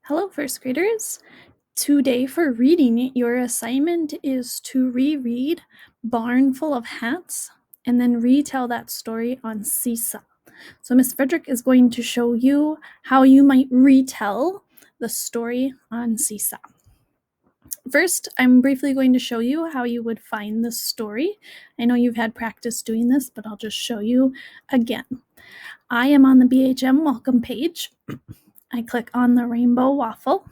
Hello, first graders. Today for reading, your assignment is to reread Barn Full of Hats and then retell that story on Seesaw. So Miss Frederick is going to show you how you might retell the story on Seesaw. First, I'm briefly going to show you how you would find the story. I know you've had practice doing this, but I'll just show you again. I am on the BHM welcome page. I click on the rainbow waffle.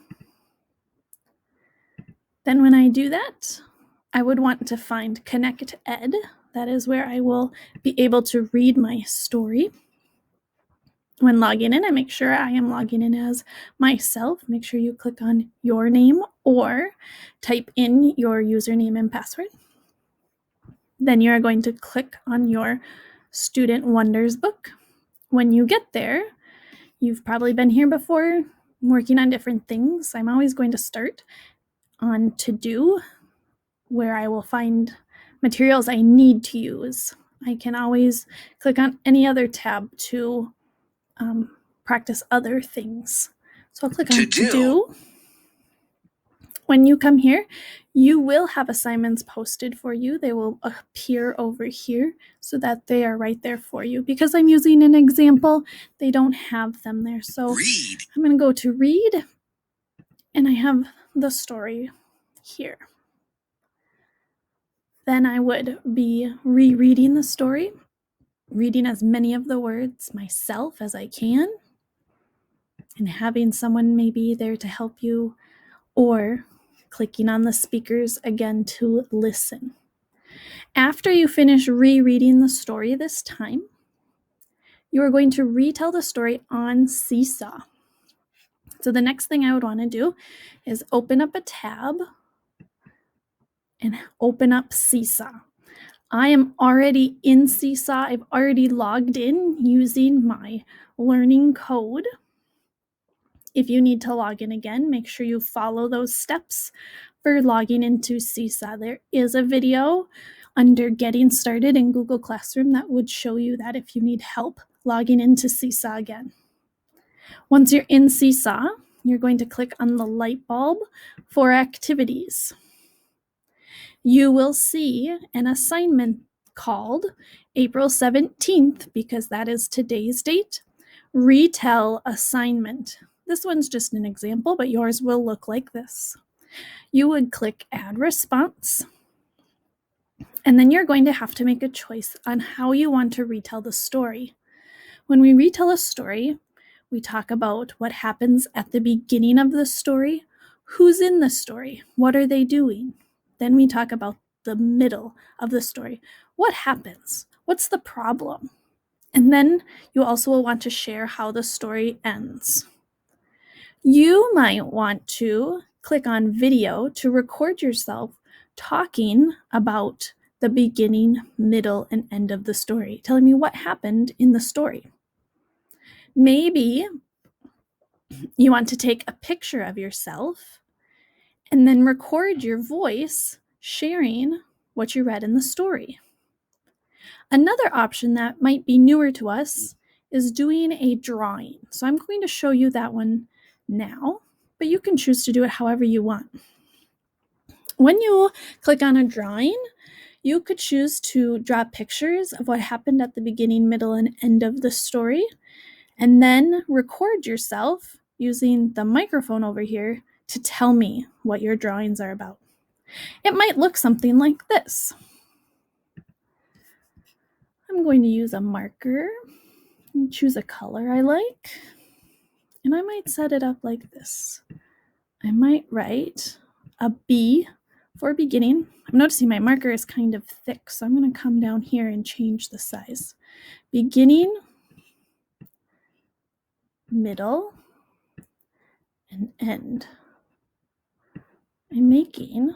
Then when I do that, I would want to find Connect Ed. That is where I will be able to read my story. When logging in, I make sure I am logging in as myself. Make sure you click on your name or type in your username and password. Then you are going to click on your Student Wonders book. When you get there, you've probably been here before working on different things. I'm always going to start on To Do, where I will find materials I need to use. I can always click on any other tab to practice other things. So I'll click on To Do. When you come here, you will have assignments posted for you. They will appear over here so that they are right there for you. Because I'm using an example, they don't have them there. So I'm going to go to Read, and I have the story here. Then I would be rereading the story, reading as many of the words myself as I can, and having someone maybe there to help you, or clicking on the speakers again to listen. After you finish rereading the story this time, you are going to retell the story on Seesaw. So the next thing I would want to do is open up a tab and open up Seesaw. I am already in Seesaw. I've already logged in using my learning code. If you need to log in again, make sure you follow those steps for logging into Seesaw. There is a video under Getting Started in Google Classroom that would show you that if you need help logging into Seesaw again. Once you're in Seesaw, you're going to click on the light bulb for activities. You will see an assignment called April 17th, because that is today's date, Retell assignment. This one's just an example, but yours will look like this. You would click Add Response, and then you're going to have to make a choice on how you want to retell the story. When we retell a story, we talk about what happens at the beginning of the story, who's in the story, what are they doing. Then we talk about the middle of the story. What happens? What's the problem? And then you also will want to share how the story ends. You might want to click on video to record yourself talking about the beginning, middle, and end of the story, telling me what happened in the story. Maybe you want to take a picture of yourself and then record your voice sharing what you read in the story. Another option that might be newer to us is doing a drawing. So I'm going to show you that one now, but you can choose to do it however you want. When you click on a drawing, you could choose to draw pictures of what happened at the beginning, middle, and end of the story, and then record yourself using the microphone over here to tell me what your drawings are about. It might look something like this. I'm going to use a marker and choose a color I like, and I might set it up like this. I might write a B for beginning. I'm noticing my marker is kind of thick, so I'm going to come down here and change the size. Beginning, middle, and end. I'm making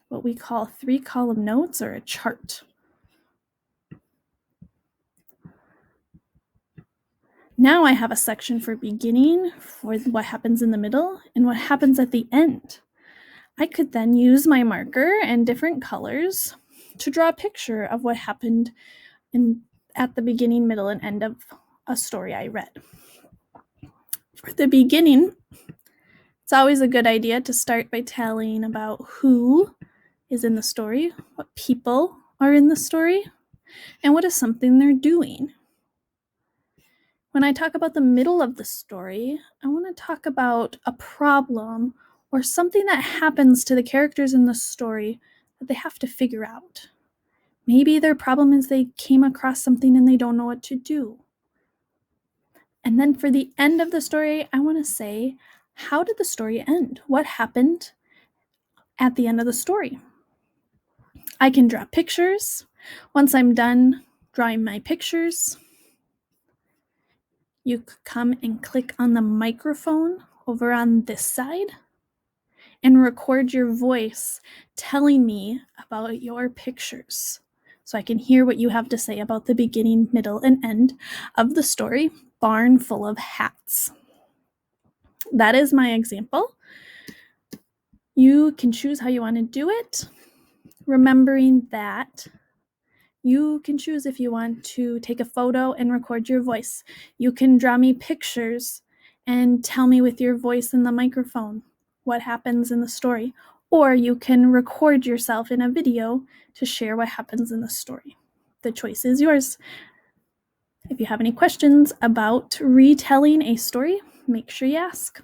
what we call 3-column notes, or a chart. Now I have a section for beginning, for what happens in the middle, and what happens at the end. I could then use my marker and different colors to draw a picture of what happened at the beginning, middle, and end of a story I read. For the beginning, It's always a good idea to start by telling about who is in the story, what people are in the story, and what is something they're doing. When I talk about the middle of the story, I want to talk about a problem or something that happens to the characters in the story that they have to figure out. Maybe their problem is they came across something and they don't know what to do. And then for the end of the story, I want to say, how did the story end? What happened at the end of the story? I can draw pictures. Once I'm done drawing my pictures, you could come and click on the microphone over on this side and record your voice telling me about your pictures so I can hear what you have to say about the beginning, middle, and end of the story, Barn Full of Hats. That is my example. You can choose how you want to do it, remembering that you can choose if you want to take a photo and record your voice. You can draw me pictures and tell me with your voice in the microphone what happens in the story. Or you can record yourself in a video to share what happens in the story. The choice is yours. If you have any questions about retelling a story, make sure you ask.